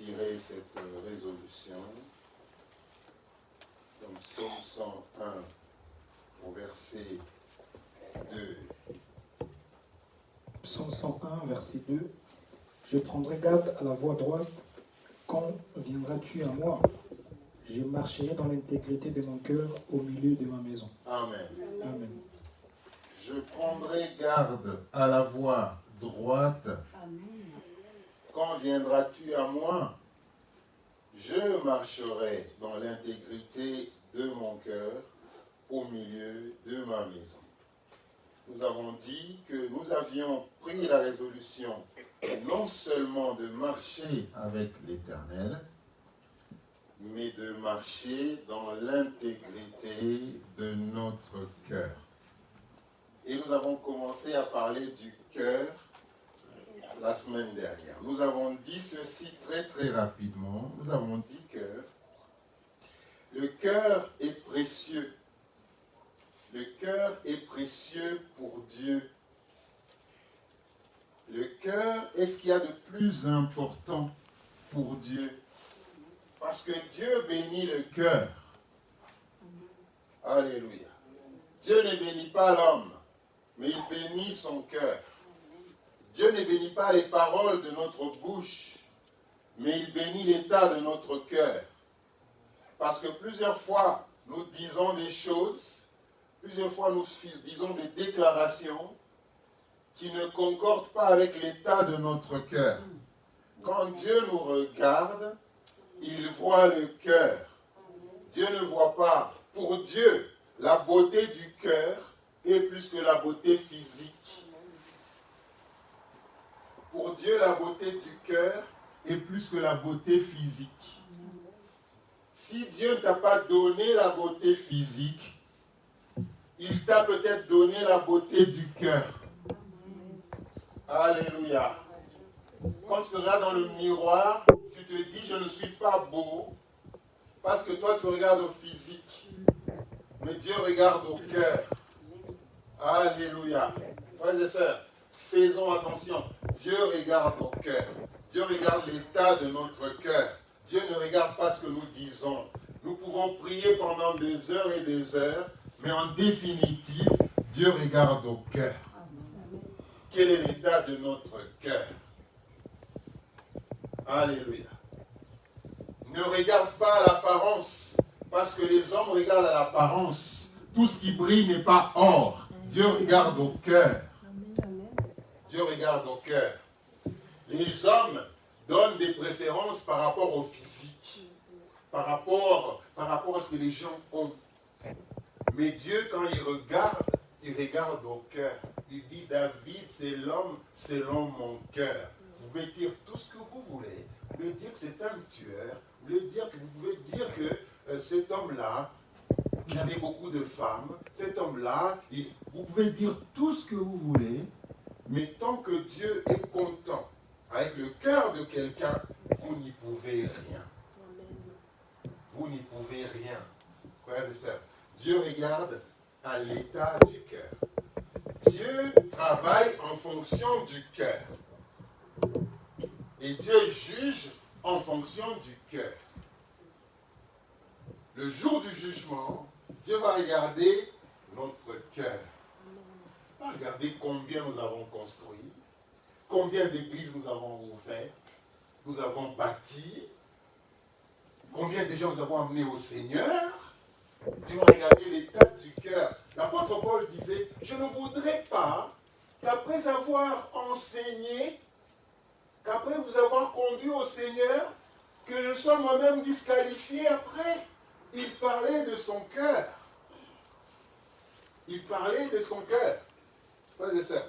tirer cette résolution. Donc, Psaume 101, au verset 2. Psaume 101, verset 2. Je prendrai garde à la voie droite. Quand viendras-tu à moi? Je marcherai dans l'intégrité de mon cœur au milieu de ma maison. Amen. Amen. Je prendrai garde à la voie droite. Quand viendras-tu à moi? Je marcherai dans l'intégrité de mon cœur au milieu de ma maison. Nous avons dit que nous avions pris la résolution non seulement de marcher avec l'Éternel, mais de marcher dans l'intégrité de notre cœur. Et nous avons commencé à parler du cœur la semaine dernière. Nous avons dit ceci très très rapidement. Nous avons dit que le cœur est précieux. Le cœur est précieux pour Dieu. Le cœur est ce qu'il y a de plus important pour Dieu. Parce que Dieu bénit le cœur. Alléluia. Dieu ne bénit pas l'homme, mais il bénit son cœur. Dieu ne bénit pas les paroles de notre bouche, mais il bénit l'état de notre cœur. Parce que plusieurs fois, nous disons des choses, plusieurs fois nous disons des déclarations qui ne concordent pas avec l'état de notre cœur. Quand Dieu nous regarde, il voit le cœur. Dieu ne voit pas. Pour Dieu, la beauté du cœur est plus que la beauté physique. Pour Dieu, la beauté du cœur est plus que la beauté physique. Si Dieu ne t'a pas donné la beauté physique, il t'a peut-être donné la beauté du cœur. Alléluia. Quand tu te regardes dans le miroir, tu te dis, je ne suis pas beau, parce que toi tu regardes au physique. Mais Dieu regarde au cœur. Alléluia. Frères et sœurs, faisons attention. Dieu regarde au cœur. Dieu regarde l'état de notre cœur. Dieu ne regarde pas ce que nous disons. Nous pouvons prier pendant des heures et des heures, mais en définitive, Dieu regarde au cœur. Quel est l'état de notre cœur? Alléluia. Ne regarde pas à l'apparence, parce que les hommes regardent à l'apparence. Tout ce qui brille n'est pas or. Dieu regarde au cœur. Dieu regarde au cœur. Les hommes donnent des préférences par rapport au physique, par rapport à ce que les gens ont. Mais Dieu, quand il regarde au cœur. Il dit, David, c'est l'homme selon mon cœur. Vous pouvez dire tout ce que vous voulez. Vous pouvez dire que c'est un tueur. Vous pouvez dire que cet homme-là, il avait beaucoup de femmes. Cet homme-là, vous pouvez dire tout ce que vous voulez. Mais tant que Dieu est content avec le cœur de quelqu'un, vous n'y pouvez rien. Vous n'y pouvez rien. Frères et sœurs, Dieu regarde à l'état du cœur. Dieu travaille en fonction du cœur. Et Dieu juge en fonction du cœur. Le jour du jugement, Dieu va regarder notre cœur. Il va regarder combien nous avons construit, combien d'églises nous avons ouvertes, nous avons bâti, combien de gens nous avons amenés au Seigneur. Dieu va regarder l'état du cœur. L'apôtre Paul disait, je ne voudrais pas qu'après avoir enseigné, qu'après vous avoir conduit au Seigneur, que je sois moi-même disqualifié après. Il parlait de son cœur. Il parlait de son cœur. Frères et sœurs,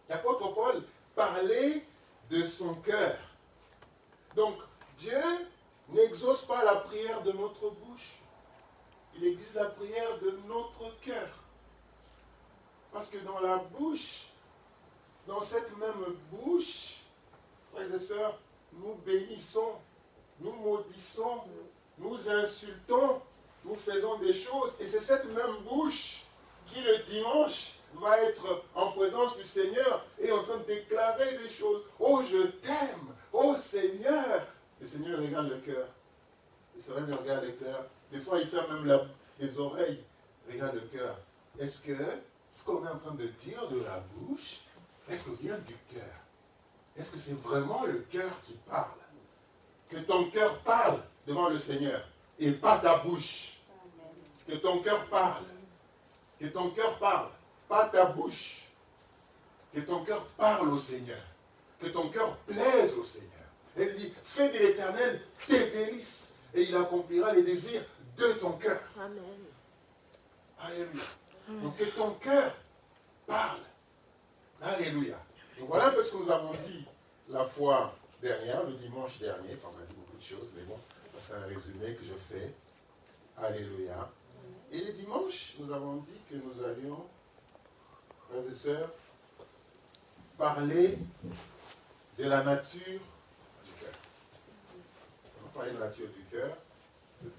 l'apôtre Paul parlait de son cœur. Donc, Dieu n'exauce pas la prière de notre bouche. Il existe la prière de notre cœur. Parce que dans la bouche, dans cette même bouche, frères et sœurs, nous bénissons, nous maudissons, nous insultons, nous faisons des choses. Et c'est cette même bouche qui, le dimanche, va être en présence du Seigneur et en train de déclarer des choses. Oh, je t'aime. Oh, Seigneur, Seigneur regarde le cœur. C'est vrai qu'il regarde le cœur. Des fois, il ferme même les oreilles. Regarde le cœur. Est-ce que ce qu'on est en train de dire de la bouche, est-ce que vient du cœur? Est-ce que c'est vraiment le cœur qui parle? Que ton cœur parle devant le Seigneur et pas ta bouche. Que ton cœur parle. Que ton cœur parle, pas ta bouche. Que ton cœur parle au Seigneur. Que ton cœur plaise au Seigneur. Et il dit, fais de l'Éternel tes délices et il accomplira les désirs de ton cœur. Amen. Alléluia. Donc que ton cœur parle. Alléluia. Donc voilà un peu ce que nous avons dit la fois dernière, le dimanche dernier. Enfin, on a dit beaucoup de choses, mais bon, c'est un résumé que je fais. Alléluia. Et les dimanches, nous avons dit que nous allions, frères et sœurs, parler de la nature du cœur. On va parler de la nature du cœur.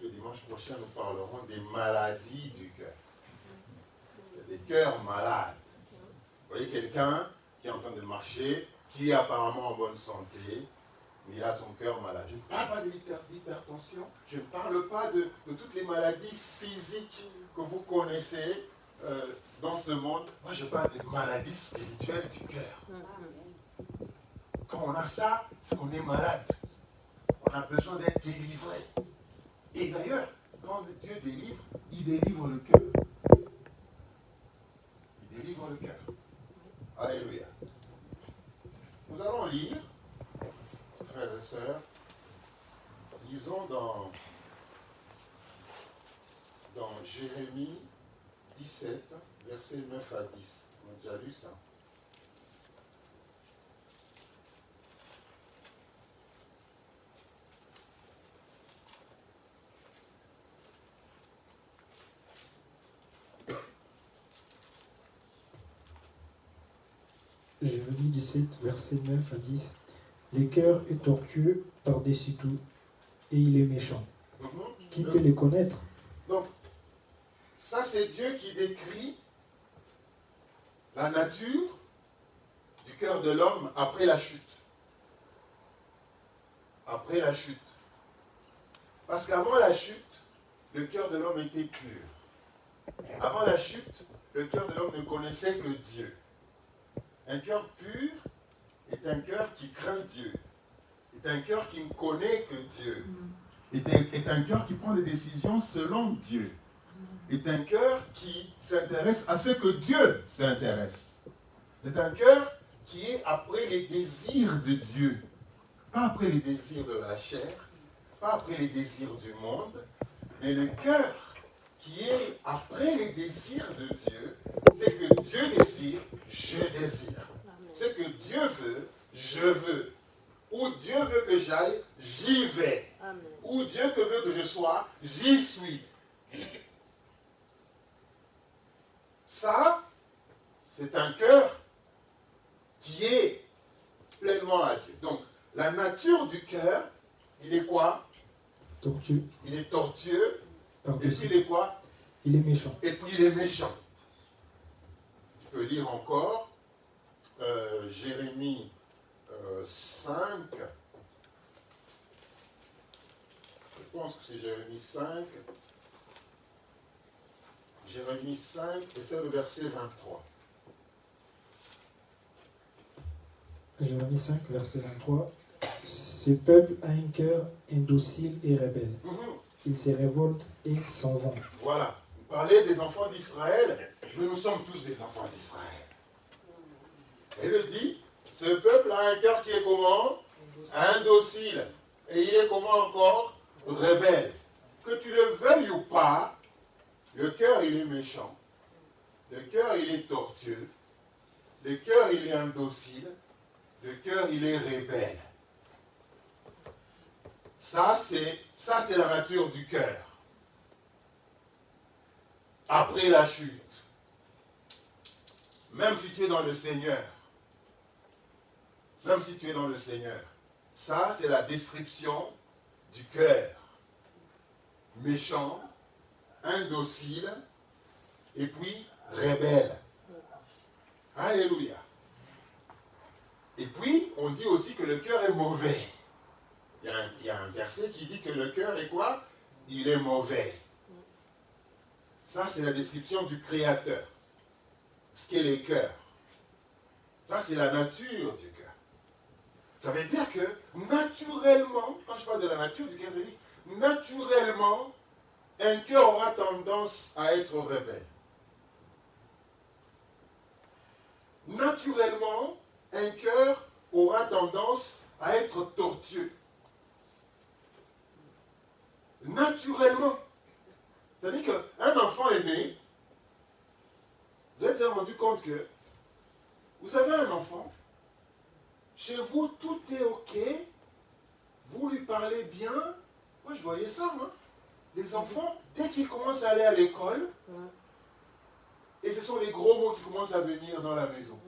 Le dimanche prochain, nous parlerons des maladies du cœur. Il y a des cœurs malades. Vous voyez quelqu'un qui est en train de marcher, qui est apparemment en bonne santé, mais il a son cœur malade. Je ne parle pas d'hypertension, je ne parle pas de toutes les maladies physiques que vous connaissez dans ce monde. Moi, je parle des maladies spirituelles du cœur. Quand on a ça, c'est qu'on est malade. On a besoin d'être délivré. Et d'ailleurs, quand Dieu délivre, il délivre le cœur. Il délivre le cœur. Alléluia. Nous allons lire, frères et sœurs, lisons dans Jérémie 17, versets 9 à 10. On a déjà lu ça. Jérémie 17, versets 9 à 10. Le cœur est tortueux par-dessus tout, et il est méchant. Qui peut les connaître? Donc, ça c'est Dieu qui décrit la nature du cœur de l'homme après la chute. Après la chute. Parce qu'avant la chute, le cœur de l'homme était pur. Avant la chute, le cœur de l'homme ne connaissait que Dieu. Un cœur pur est un cœur qui craint Dieu. Est un cœur qui ne connaît que Dieu. Est un cœur qui prend des décisions selon Dieu. Est un cœur qui s'intéresse à ce que Dieu s'intéresse. Est un cœur qui est après les désirs de Dieu. Pas après les désirs de la chair, pas après les désirs du monde, mais le cœur qui est après les désirs de Dieu, c'est que Dieu désire, je désire. C'est que Dieu veut, je veux. Où Dieu veut que j'aille, j'y vais. Amen. Où Dieu veut que je sois, j'y suis. Ça, c'est un cœur qui est pleinement à Dieu. Donc, la nature du cœur, il est quoi? Tortueux Il est tortueux. Et puis par-dessus. il est quoi? Il est méchant. Et puis il est méchant. Tu peux lire encore Jérémie 5. Je pense que c'est Jérémie 5. Jérémie 5, et c'est le verset 23. Jérémie 5, verset 23. Ce peuple a un cœur indocile et rebelle. Ils se révoltent et s'en vont. Voilà. Vous parlez des enfants d'Israël, mais nous sommes tous des enfants d'Israël. Et il dit, ce peuple a un cœur qui est comment? Indocile. Et il est comment encore? Rebelle. Que tu le veuilles ou pas, le cœur il est méchant. Le cœur il est tortueux. Le cœur il est indocile. Le cœur il est rebelle. Ça c'est la nature du cœur. Après la chute. Même si tu es dans le Seigneur. Même si tu es dans le Seigneur. Ça c'est la description du cœur. Méchant, indocile, et puis rebelle. Alléluia. Et puis, on dit aussi que le cœur est mauvais. Il y a il y a un verset qui dit que le cœur est quoi? Il est mauvais. Ça, c'est la description du Créateur. Ce qu'est le cœur. Ça, c'est la nature du cœur. Ça veut dire que, naturellement, quand je parle de la nature du cœur, je dis, naturellement, un cœur aura tendance à être rebelle. Naturellement, un cœur aura tendance à être tortueux. Naturellement. C'est-à-dire qu'un enfant est né, vous avez déjà rendu compte que vous avez un enfant, chez vous tout est ok, vous lui parlez bien. Moi je voyais ça, hein. Les enfants, dès qu'ils commencent à aller à l'école, et ce sont les gros mots qui commencent à venir dans la maison.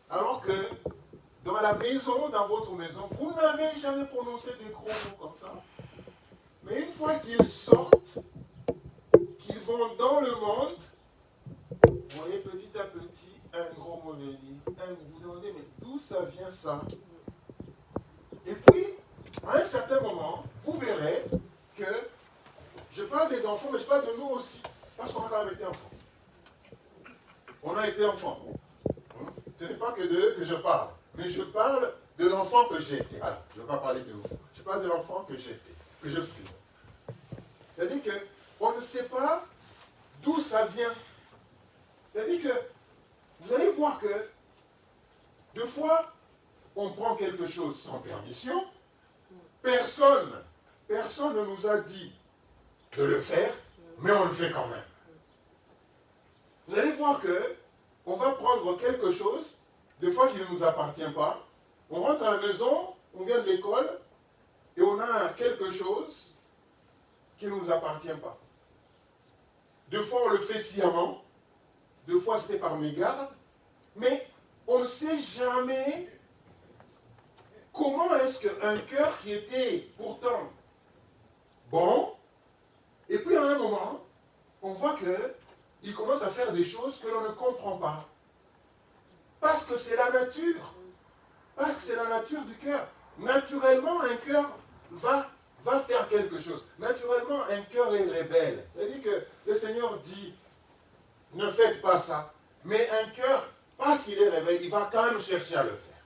Alors que dans la maison, dans votre maison, vous n'avez jamais prononcé des gros mots comme ça. Mais une fois qu'ils sortent, qu'ils vont dans le monde, vous voyez petit à petit un gros mot venir. Vous vous demandez, mais d'où ça vient ça? Et puis, à un certain moment, vous verrez que je parle des enfants, mais je parle de nous aussi. Parce qu'on a été enfants. On a été enfants. Ce n'est pas que d'eux que je parle, mais je parle de l'enfant que j'étais. Alors, je ne vais pas parler de vous. Je parle de l'enfant que j'étais, que je suis. C'est-à-dire qu'on ne sait pas d'où ça vient. C'est-à-dire que vous allez voir que, deux fois, on prend quelque chose sans permission. Personne ne nous a dit de le faire, mais on le fait quand même. Vous allez voir que on va prendre quelque chose, des fois qui ne nous appartient pas. On rentre à la maison, on vient de l'école, et on a quelque chose qui ne nous appartient pas. Deux fois, on le fait sciemment. Deux fois, c'était par mégarde. Mais on ne sait jamais comment est-ce qu'un cœur qui était pourtant bon, et puis à un moment, on voit qu'il commence à faire des choses que l'on ne comprend pas. Parce que c'est la nature. Parce que c'est la nature du cœur. Naturellement, un cœur va faire quelque chose. Naturellement, un cœur est rebelle. C'est-à-dire que le Seigneur dit, ne faites pas ça. Mais un cœur, parce qu'il est rebelle, il va quand même chercher à le faire.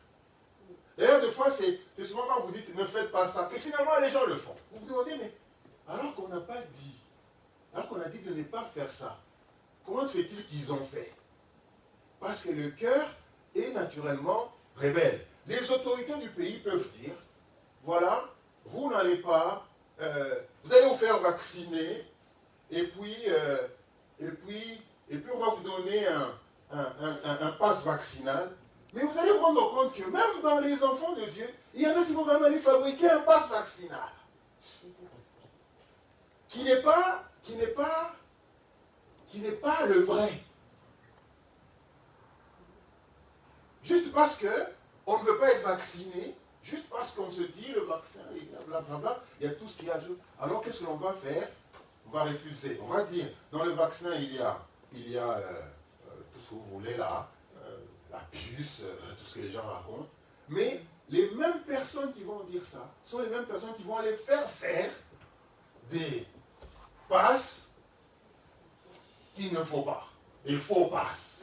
D'ailleurs, des fois, c'est souvent quand vous dites, ne faites pas ça, que finalement, les gens le font. Vous vous demandez, mais alors qu'on n'a pas dit, alors qu'on a dit de ne pas faire ça, comment se fait-il qu'ils ont fait? Parce que le cœur est naturellement rebelle. Les autorités du pays peuvent dire, voilà, vous n'allez pas, vous allez vous faire vacciner, et puis on va vous donner un pass vaccinal. Mais vous allez vous rendre compte que même dans les enfants de Dieu, il y en a qui vont vraiment aller fabriquer un pass vaccinal. Qui n'est pas le vrai. Juste parce qu'on ne veut pas être vacciné, juste parce qu'on se dit le vaccin, blablabla, il y a tout ce qui ajoute. Alors qu'est-ce que l'on va faire? On va refuser. On va dire, dans le vaccin, il y a tout ce que vous voulez là, la puce, tout ce que les gens racontent. Mais les mêmes personnes qui vont dire ça sont les mêmes personnes qui vont aller faire des passes qu'il ne faut pas. Des faux passes.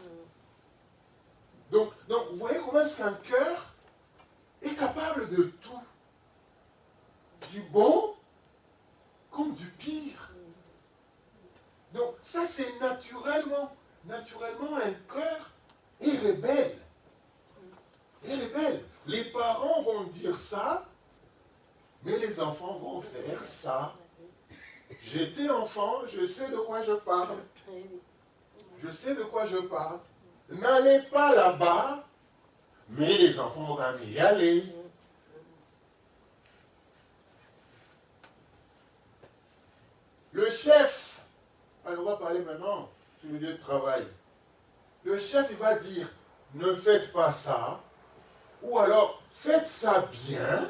Donc, vous voyez comment est-ce qu'un cœur est capable de tout. Du bon comme du pire. Donc, ça c'est naturellement. Naturellement, un cœur est rebelle. Est rebelle. Les parents vont dire ça, mais les enfants vont faire ça. J'étais enfant, je sais de quoi je parle. Je sais de quoi je parle. N'allez pas là-bas, mais les enfants vont quand même y aller. Le chef, alors on va parler maintenant sur le lieu de travail. Le chef, il va dire, ne faites pas ça, ou alors faites ça bien,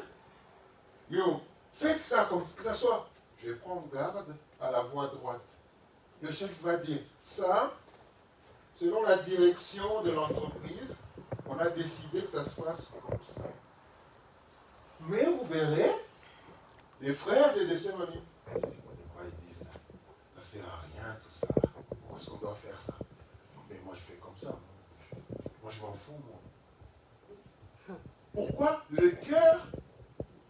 faites ça comme que ça soit. Je prends garde à la voie droite. Le chef va dire, ça, selon la direction de l'entreprise, on a décidé que ça se fasse comme ça. Mais vous verrez, des frères et des sœurs m'ont dit, c'est quoi ils disent là? Ça sert à rien tout ça. Pourquoi est-ce qu'on doit faire ça? Non, mais moi je fais comme ça. Moi je m'en fous, moi. Pourquoi? Le cœur,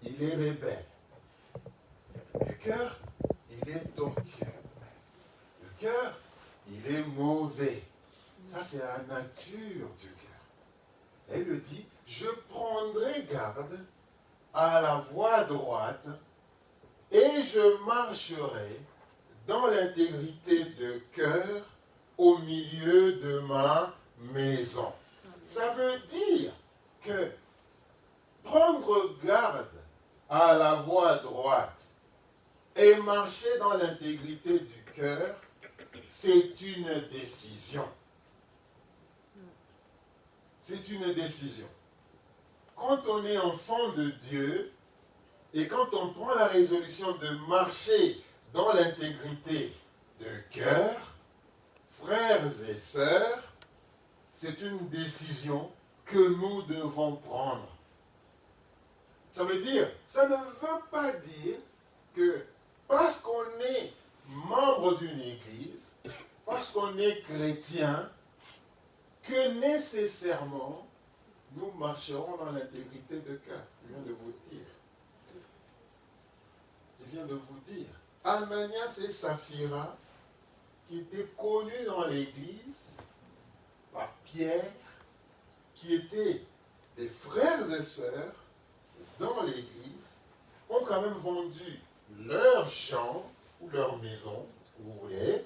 il est rebelle. Le cœur, il est tortueux. Le cœur, il est mauvais. Ça, c'est la nature du cœur. Elle le dit, je prendrai garde à la voie droite et je marcherai dans l'intégrité de cœur au milieu de ma maison. Ça veut dire que prendre garde à la voie droite et marcher dans l'intégrité du cœur, c'est une décision. C'est une décision. Quand on est enfant de Dieu et quand on prend la résolution de marcher dans l'intégrité de cœur, frères et sœurs, c'est une décision que nous devons prendre. Ça veut dire, ça ne veut pas dire que parce qu'on est membre d'une église, parce qu'on est chrétien, que nécessairement nous marcherons dans l'intégrité de cœur. Je viens de vous dire. Je viens de vous dire. Ananias et Saphira, qui étaient connus dans l'église par Pierre, qui étaient des frères et sœurs dans l'église, ont quand même vendu leur champ ou leur maison, vous voyez.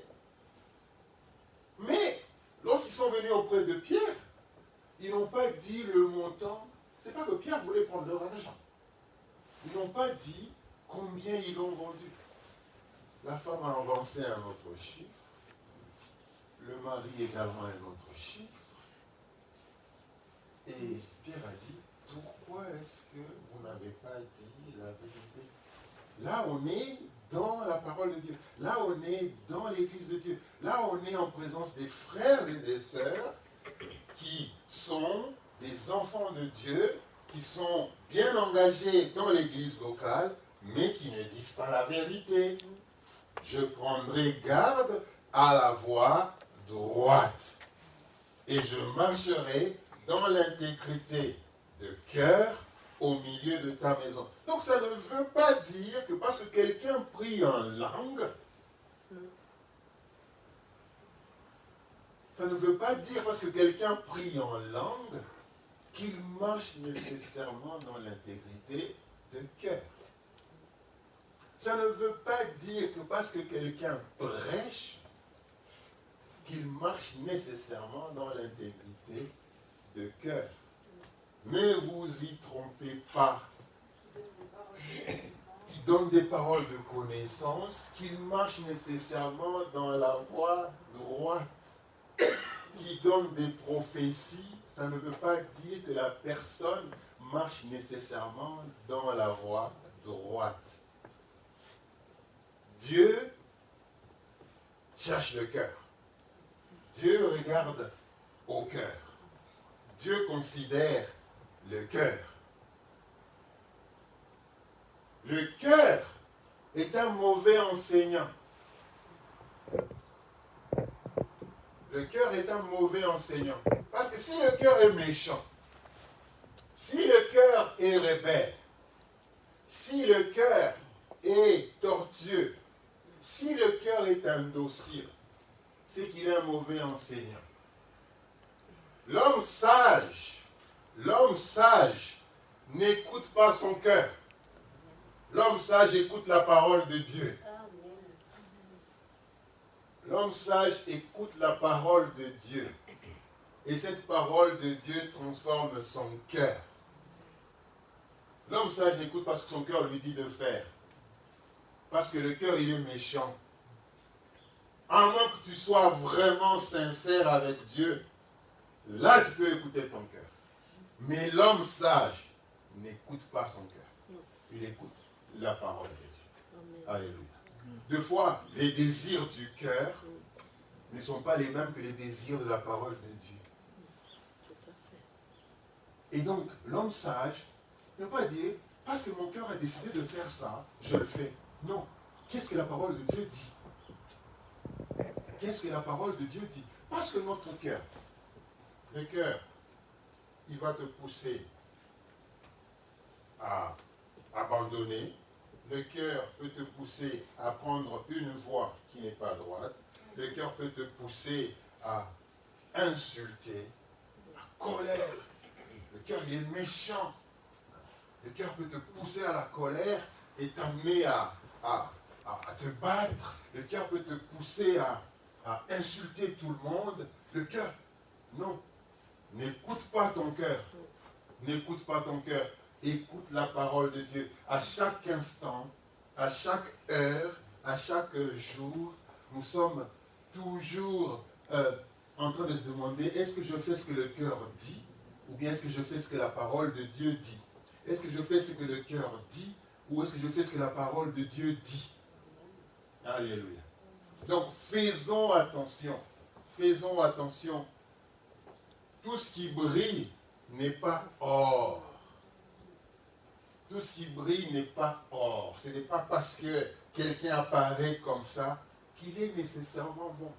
Mais lorsqu'ils sont venus auprès de Pierre, ils n'ont pas dit le montant. Ce n'est pas que Pierre voulait prendre leur argent. Ils n'ont pas dit combien ils l'ont vendu. La femme a avancé un autre chiffre. Le mari également un autre chiffre. Et Pierre a dit, pourquoi est-ce que vous n'avez pas dit la vérité? Là, on est dans la parole de Dieu. Là, on est dans l'église de Dieu. Là, on est en présence des frères et des sœurs qui sont des enfants de Dieu, qui sont bien engagés dans l'église locale, mais qui ne disent pas la vérité. Je prendrai garde à la voie droite et je marcherai dans l'intégrité de cœur au milieu de ta maison. Donc ça ne veut pas dire que parce que quelqu'un prie en langue, ça ne veut pas dire parce que quelqu'un prie en langue qu'il marche nécessairement dans l'intégrité de cœur. Ça ne veut pas dire que parce que quelqu'un prêche qu'il marche nécessairement dans l'intégrité de cœur. Ne vous y trompez pas. Qui donne des paroles de connaissance, qu'il marche nécessairement dans la voie droite. Qui donne des prophéties, ça ne veut pas dire que la personne marche nécessairement dans la voie droite. Dieu cherche le cœur. Dieu regarde au cœur. Dieu considère le cœur. Le cœur est un mauvais enseignant. Le cœur est un mauvais enseignant. Parce que si le cœur est méchant, si le cœur est rebelle, si le cœur est tortueux, si le cœur est indocile, c'est qu'il est un mauvais enseignant. L'homme sage n'écoute pas son cœur. L'homme sage écoute la parole de Dieu. L'homme sage écoute la parole de Dieu. Et cette parole de Dieu transforme son cœur. L'homme sage n'écoute pas ce que son cœur lui dit de faire. Parce que le cœur, il est méchant. À moins que tu sois vraiment sincère avec Dieu, là tu peux écouter ton cœur. Mais l'homme sage n'écoute pas son cœur. Il écoute la parole de Dieu. Alléluia. Deux fois, les désirs du cœur ne sont pas les mêmes que les désirs de la parole de Dieu. Et donc, l'homme sage ne peut pas dire, parce que mon cœur a décidé de faire ça, je le fais. Non. Qu'est-ce que la parole de Dieu dit? Qu'est-ce que la parole de Dieu dit? Parce que notre cœur, le cœur, il va te pousser à abandonner. Le cœur peut te pousser à prendre une voie qui n'est pas droite. Le cœur peut te pousser à insulter, à colère. Le cœur, il est méchant. Le cœur peut te pousser à la colère et t'amener à te battre. Le cœur peut te pousser à insulter tout le monde. Le cœur, non. N'écoute pas ton cœur. N'écoute pas ton cœur. Écoute la parole de Dieu. À chaque instant, à chaque heure, à chaque jour, nous sommes toujours en train de se demander, est-ce que je fais ce que le cœur dit, ou bien est-ce que je fais ce que la parole de Dieu dit? Est-ce que je fais ce que le cœur dit, ou est-ce que je fais ce que la parole de Dieu dit? Alléluia. Donc faisons attention. Faisons attention. Tout ce qui brille n'est pas or. Tout ce qui brille n'est pas or. Ce n'est pas parce que quelqu'un apparaît comme ça qu'il est nécessairement bon.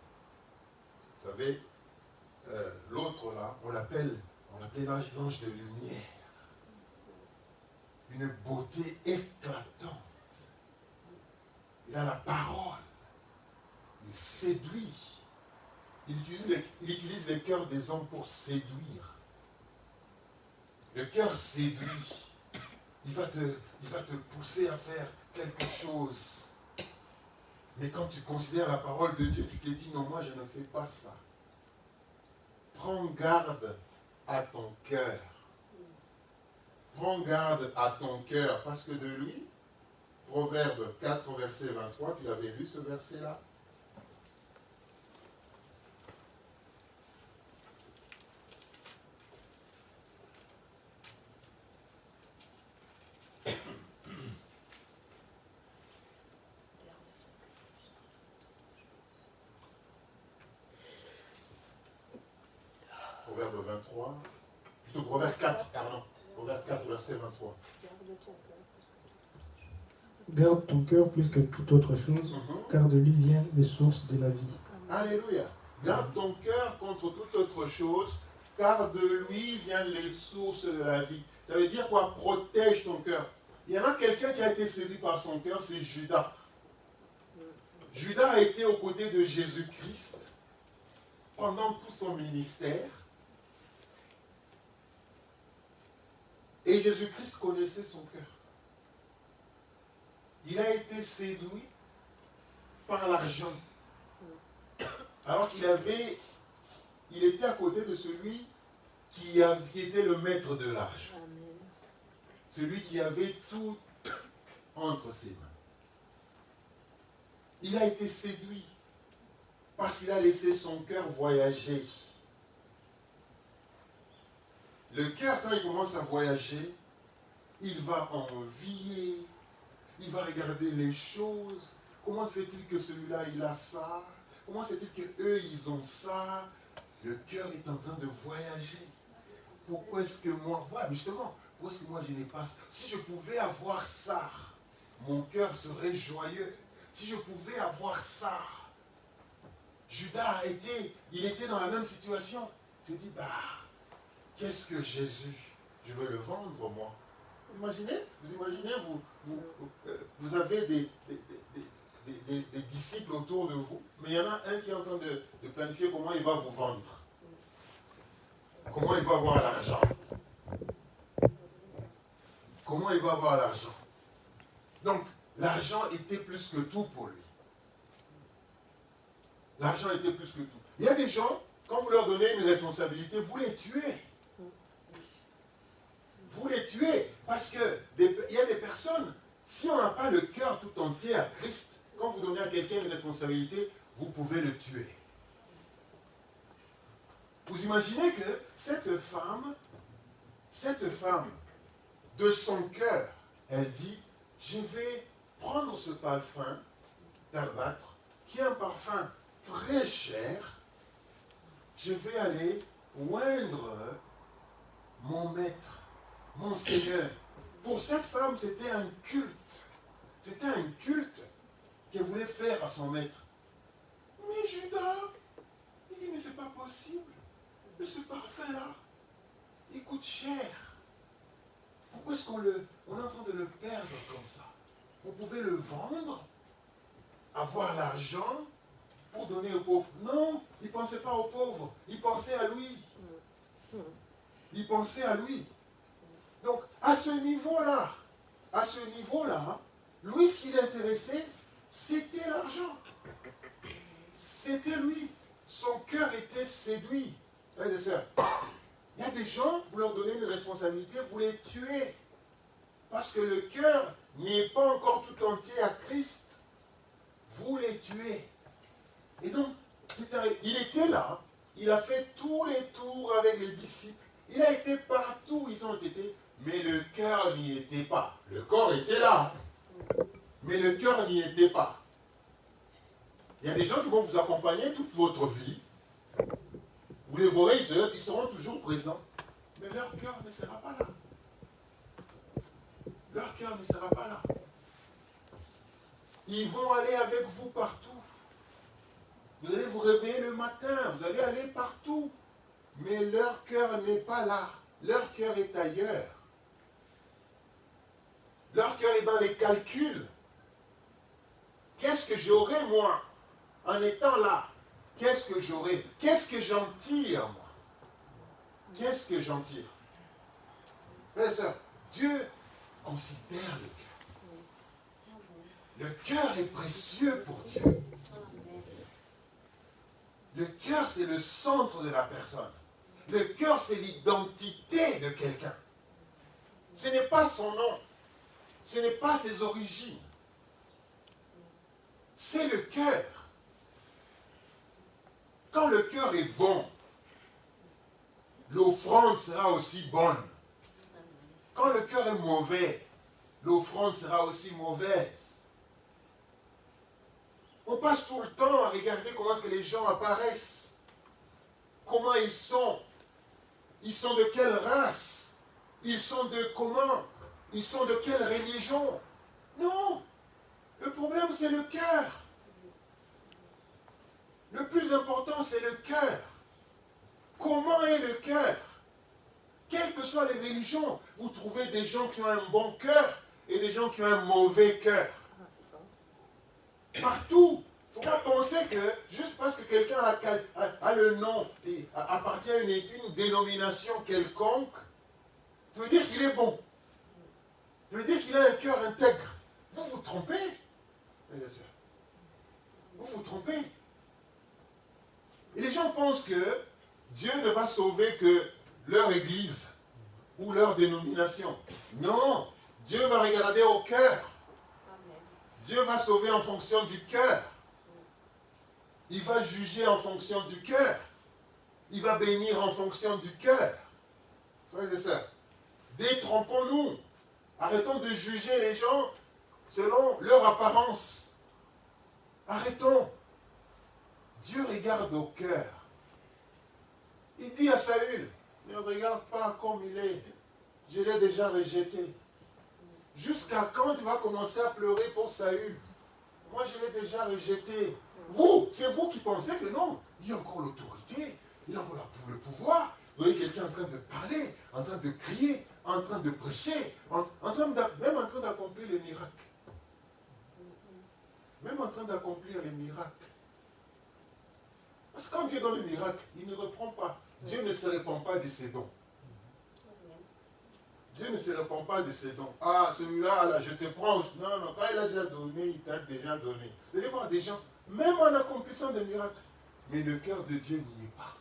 Vous savez, l'autre là, on l'appelle l'ange de lumière. Une beauté éclatante. Il a la parole. Il séduit. Il utilise les cœurs des hommes pour séduire. Le cœur séduit. Il va te pousser à faire quelque chose. Mais quand tu considères la parole de Dieu, tu te dis, non, moi je ne fais pas ça. Prends garde à ton cœur. Prends garde à ton cœur, parce que de lui, Proverbe 4, verset 23, tu l'avais lu ce verset-là? Proverbe 23, plutôt Proverbe 4, pardon. Proverbe 4, verset 23. Garde ton cœur plus que toute autre chose, car de lui viennent les sources de la vie. Alléluia. Garde ton cœur contre toute autre chose, car de lui viennent les sources de la vie. Ça veut dire quoi? Protège ton cœur. Il y en a quelqu'un qui a été séduit par son cœur, c'est Judas. Judas a été aux côtés de Jésus-Christ pendant tout son ministère. Et Jésus-Christ connaissait son cœur. Il a été séduit par l'argent. Alors qu'il était à côté de celui qui était le maître de l'argent. Celui qui avait tout entre ses mains. Il a été séduit parce qu'il a laissé son cœur voyager. Le cœur, quand il commence à voyager, il va envier, il va regarder les choses. Comment se fait-il que celui-là, il a ça? Comment se fait-il qu'eux, ils ont ça? Le cœur est en train de voyager. Pourquoi est-ce que moi... Voilà, justement, pourquoi est-ce que moi, je n'ai pas ça? Si je pouvais avoir ça, mon cœur serait joyeux. Si je pouvais avoir ça. Judas il était dans la même situation. Il s'est dit, qu'est-ce que Jésus, je veux le vendre, moi. Vous imaginez, vous avez des disciples autour de vous, mais il y en a un qui est en train de planifier comment il va vous vendre. Comment il va avoir l'argent. Comment il va avoir l'argent. Donc, l'argent était plus que tout pour lui. L'argent était plus que tout. Il y a des gens, quand vous leur donnez une responsabilité, vous les tuez. Vous les tuez. Parce qu'il y a des personnes, si on n'a pas le cœur tout entier à Christ, quand vous donnez à quelqu'un une responsabilité, vous pouvez le tuer. Vous imaginez que cette femme, de son cœur, elle dit, je vais prendre ce parfum d'albâtre, qui est un parfum très cher, je vais aller oindre mon maître, mon Seigneur, Pour cette femme, c'était un culte. C'était un culte qu'elle voulait faire à son maître. Mais Judas, il dit, mais c'est pas possible. Mais ce parfum-là, il coûte cher. Pourquoi est-ce qu'on est en train de le perdre comme ça? Vous pouvez le vendre, avoir l'argent pour donner aux pauvres. Non, il ne pensait pas aux pauvres, il pensait à lui. Il pensait à lui. Donc, à ce niveau-là, lui, ce qui l'intéressait, c'était l'argent. C'était lui. Son cœur était séduit. Frères et sœurs, il y a des gens, vous leur donnez une responsabilité, vous les tuez. Parce que le cœur n'est pas encore tout entier à Christ. Vous les tuez. Et donc, il était là, il a fait tous les tours avec les disciples. Il a été partout où ils ont été, mais le cœur n'y était pas. Le corps était là, mais le cœur n'y était pas. Il y a des gens qui vont vous accompagner toute votre vie. Vous les verrez, ils seront toujours présents, mais leur cœur ne sera pas là. Leur cœur ne sera pas là. Ils vont aller avec vous partout. Vous allez vous réveiller le matin, vous allez aller partout. Mais leur cœur n'est pas là. Leur cœur est ailleurs. Leur cœur est dans les calculs. Qu'est-ce que j'aurai, moi, en étant là? Qu'est-ce que j'aurai? Qu'est-ce que j'en tire, moi? Qu'est-ce que j'en tire? Frères et sœurs, Dieu considère le cœur. Le cœur est précieux pour Dieu. Le cœur, c'est le centre de la personne. Le cœur, c'est l'identité de quelqu'un. Ce n'est pas son nom. Ce n'est pas ses origines. C'est le cœur. Quand le cœur est bon, l'offrande sera aussi bonne. Quand le cœur est mauvais, l'offrande sera aussi mauvaise. On passe tout le temps à regarder comment est-ce que les gens apparaissent. Comment ils sont. Ils sont de quelle race? Ils sont de comment? Ils sont de quelle religion? Non. Le problème, c'est le cœur. Le plus important, c'est le cœur. Comment est le cœur? Quelles que soient les religions, vous trouvez des gens qui ont un bon cœur et des gens qui ont un mauvais cœur. Partout. Il ne faut pas penser que juste parce que quelqu'un a le nom et appartient à une dénomination quelconque, ça veut dire qu'il est bon. Ça veut dire qu'il a un cœur intègre. Vous vous trompez, mes sœurs. Vous vous trompez. Et les gens pensent que Dieu ne va sauver que leur église ou leur dénomination. Non, Dieu va regarder au cœur. Dieu va sauver en fonction du cœur. Il va juger en fonction du cœur. Il va bénir en fonction du cœur. Frères et sœurs, détrompons-nous. Arrêtons de juger les gens selon leur apparence. Arrêtons. Dieu regarde au cœur. Il dit à Saül, ne regarde pas comme il est. Je l'ai déjà rejeté. Jusqu'à quand tu vas commencer à pleurer pour Saül? Moi, je l'ai déjà rejeté. Vous, c'est vous qui pensez que non. Il y a encore l'autorité, il y a encore le pouvoir. Vous voyez quelqu'un en train de parler, en train de crier, en train de prêcher, même en train d'accomplir les miracles. Même en train d'accomplir les miracles. Parce que quand Dieu donne le miracle, il ne reprend pas. Dieu ne se répand pas de ses dons. Dieu ne se répand pas de ses dons. Ah, celui-là, là, je te prends. Non, non, quand il a déjà donné, il t'a déjà donné. Vous allez voir des gens, même en accomplissant des miracles, mais le cœur de Dieu n'y est pas.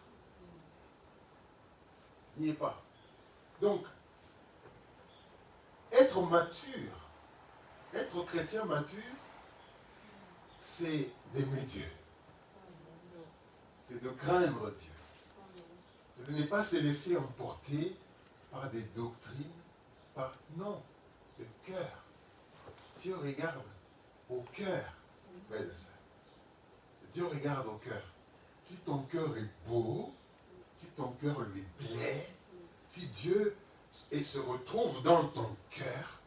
N'y est pas. Donc, être mature, être chrétien mature, c'est d'aimer Dieu. C'est de craindre Dieu. C'est de ne pas se laisser emporter par des doctrines, non, le cœur. Dieu regarde au cœur. Dieu regarde au cœur. Si ton cœur est beau, si ton cœur lui plaît, si Dieu se retrouve dans ton cœur,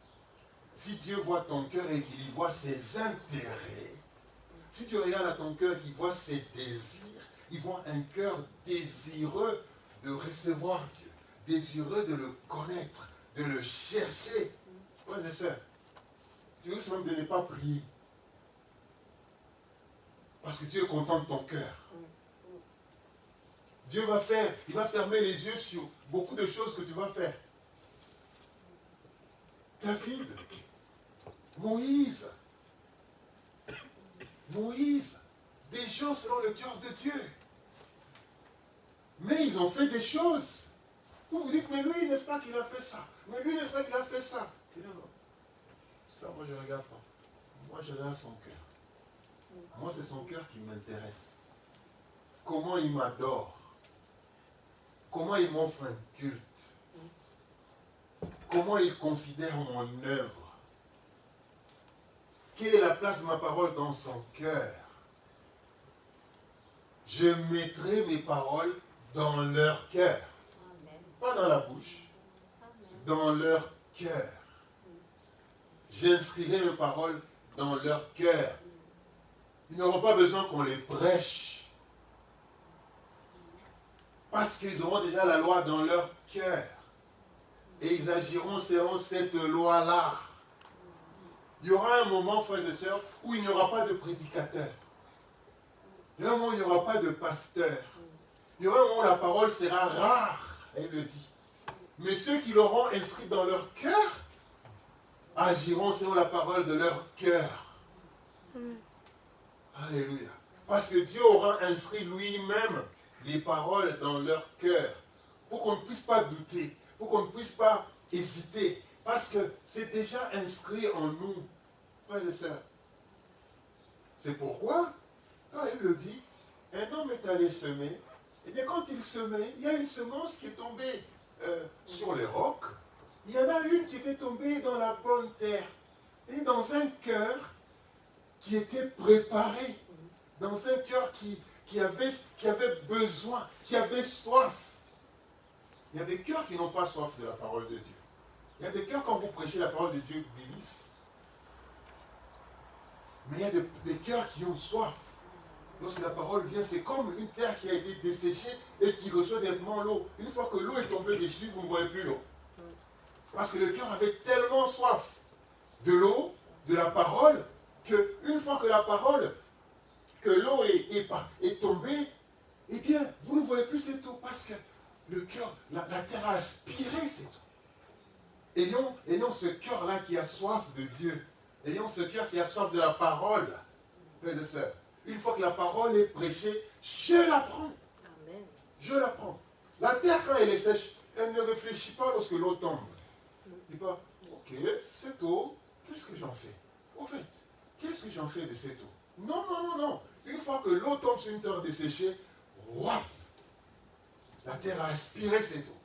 Si Dieu voit ton cœur et qu'il y voit ses intérêts, si tu regardes à ton cœur, qu'il voit ses désirs, il voit un cœur désireux de recevoir Dieu, désireux de le connaître, de le chercher. Frères et sœurs, tu risques même de ne pas prier. Parce que Dieu est content de ton cœur. Dieu va faire, il va fermer les yeux sur beaucoup de choses que tu vas faire. David, Moïse, des gens selon le cœur de Dieu. Mais ils ont fait des choses. Vous vous dites, mais lui, n'est-ce pas qu'il a fait ça? Mais lui, n'est-ce pas qu'il a fait ça? Non, non. Ça, moi, je ne regarde pas. Moi, je regarde son cœur. Moi, c'est son cœur qui m'intéresse. Comment il m'adore. Comment il m'offre un culte. Comment il considère mon œuvre. Quelle est la place de ma parole dans son cœur? Je mettrai mes paroles dans leur cœur. Pas dans la bouche. Dans leur cœur. J'inscrirai mes paroles dans leur cœur. Ils n'auront pas besoin qu'on les prêche. Parce qu'ils auront déjà la loi dans leur cœur. Et ils agiront selon cette loi-là. Il y aura un moment, frères et sœurs, où il n'y aura pas de prédicateur. Il y aura un moment où il n'y aura pas de pasteur. Il y aura un moment où la parole sera rare, elle le dit. Mais ceux qui l'auront inscrit dans leur cœur agiront selon la parole de leur cœur. Alléluia. Parce que Dieu aura inscrit lui-même les paroles dans leur cœur. Pour qu'on ne puisse pas douter. Pour qu'on ne puisse pas hésiter. Parce que c'est déjà inscrit en nous. Frères et sœurs. C'est pourquoi, quand il le dit, un homme est allé semer. Et bien quand il semait, il y a une semence qui est tombée sur les rocs. Il y en a une qui était tombée dans la bonne terre. Et dans un cœur qui était préparé. Dans un cœur qui avait besoin, qui avait soif. Il y a des cœurs qui n'ont pas soif de la parole de Dieu. Il y a des cœurs, quand vous prêchez la parole de Dieu, glissent. Mais il y a des cœurs qui ont soif. Lorsque la parole vient, c'est comme une terre qui a été desséchée et qui reçoit directement l'eau. Une fois que l'eau est tombée dessus, vous ne voyez plus l'eau. Parce que le cœur avait tellement soif de l'eau, de la parole, qu'une fois que la parole, que l'eau est tombée, eh bien, vous ne voyez plus cette eau. Parce que le cœur, la terre a aspiré cette eau. Ayons ce cœur-là qui a soif de Dieu. Ayons ce cœur qui a soif de la parole. Frères et sœurs, une fois que la parole est prêchée, je la prends. Amen. Je la prends. La terre, quand elle est sèche, elle ne réfléchit pas lorsque l'eau tombe. Elle ne dit pas, ok, cette eau, qu'est-ce que j'en fais? Au fait, qu'est-ce que j'en fais de cette eau? Non, non, non, non. Une fois que l'eau tombe sur une terre desséchée, wouah, la terre a aspiré cette eau.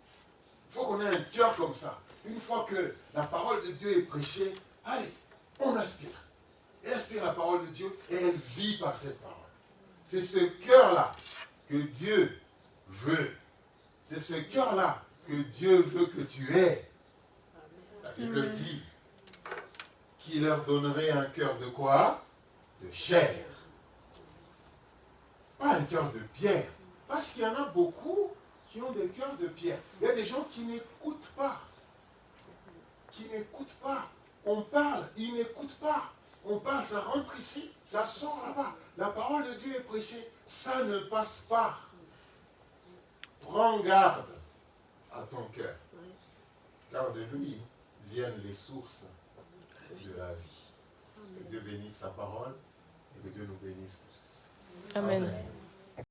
Il faut qu'on ait un cœur comme ça. Une fois que la parole de Dieu est prêchée, allez, on aspire. Elle aspire la parole de Dieu et elle vit par cette parole. C'est ce cœur-là que Dieu veut. C'est ce cœur-là que Dieu veut que tu aies. La Bible dit qu'il leur donnerait un cœur de quoi? De chair. Pas un cœur de pierre. Parce qu'il y en a beaucoup qui ont des cœurs de pierre. Il y a des gens qui n'écoutent pas. Qui n'écoutent pas. On parle, ils n'écoutent pas. On parle, ça rentre ici, ça sort là-bas. La parole de Dieu est prêchée, ça ne passe pas. Prends garde à ton cœur. Car de lui viennent les sources de la vie. Que Dieu bénisse sa parole et que Dieu nous bénisse tous. Amen. Amen.